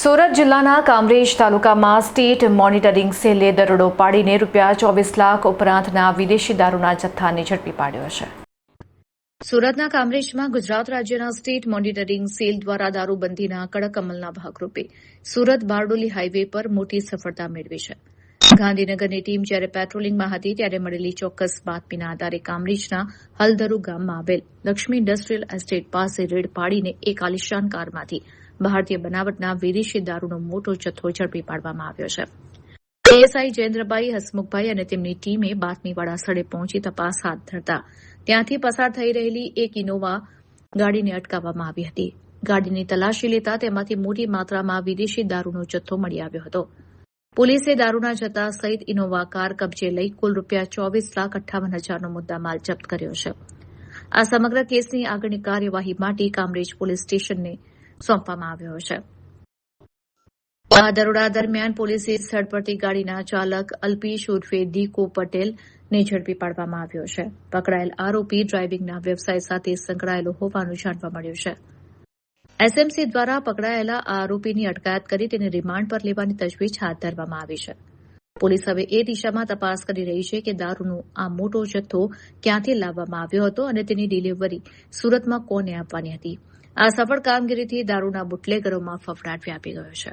સુરત જિલ્લાના કામરેજ તાલુકામાં state monitoring સેલે દરોડો પાડીને ₹24 લાખ ઉપરાંતના વિદેશી દારૂના જથ્થાને ઝડપી પાડ્યો છે. સુરતના કામરેજમાં ગુજરાત રાજ્યના સ્ટેટ મોનિટરિંગ સેલ દ્વારા દારૂબંધીના કડક અમલના ભાગરૂપે સુરત બારડોલી હાઇવે પર મોટી સફળતા મેળવી છે. ગાંધીનગરની ટીમ જ્યારે પેટ્રોલિંગમાં હતી ત્યારે મળેલી ચોક્કસ બાતમીના આધારે કામરેજના હલદરુ ગામમાં આવેલ લક્ષ્મી ઇન્ડસ્ટ્રીયલ એસ્ટેટ પાસે રેડ પાડીને એક આલિશાન કારમાંથી ભારતીય બનાવટના વિદેશી દારૂનો મોટો જથ્થો ઝડપી પાડવામાં આવ્યો છે. એએસઆઈ જયેન્દ્રભાઈ હસમુખભાઈ અને તેમની ટીમે બાતમીવાળા સ્થળે પહોંચી તપાસ હાથ ધરતા ત્યાંથી પસાર થઈ રહેલી એક ઇનોવા ગાડીને અટકાવવામાં આવી હતી. ગાડીની તલાશી લેતા તેમાંથી મોટી માત્રામાં વિદેશી દારૂનો જથ્થો મળી આવ્યો હતો. પોલીસે દારૂના જથ્થા સહિત ઇનોવા કાર કબજે લઈ કુલ ₹24,58,000નો મુદ્દામાલ જપ્ત કર્યો છે. આ સમગ્ર કેસની આગળની કાર્યવાહી માટે કામરેજ પોલીસ સ્ટેશનને સોંપવામાં આવ્યો છે. આ દરોડા દરમિયાન પોલીસે સ્થળ પરથી ગાડીના ચાલક અલ્પેશ ઉર્ફે દીકો પટેલને ઝડપી પાડવામાં આવ્યો છે. પકડાયેલ આરોપી ડ્રાઇવિંગના વ્યવસાય સાથે સંકળાયેલો હોવાનું જાણવા મળ્યું છે. એસએમસી દ્વારા પકડાયેલા આ આરોપીની અટકાયત કરી તેને રિમાન્ડ પર લેવાની તજવીજ હાથ ધરવામાં આવી છે. પોલીસ હવે એ દિશામાં તપાસ કરી રહી છે કે દારૂનો આ મોટો જથ્થો ક્યાંથી લાવવામાં આવ્યો હતો અને તેની ડિલિવરી સુરતમાં કોને આપવાની હતી. આ સફળ કામગીરીથી દારૂના બુટલેગરોમાં ફફડાટ વ્યાપી ગયો છે.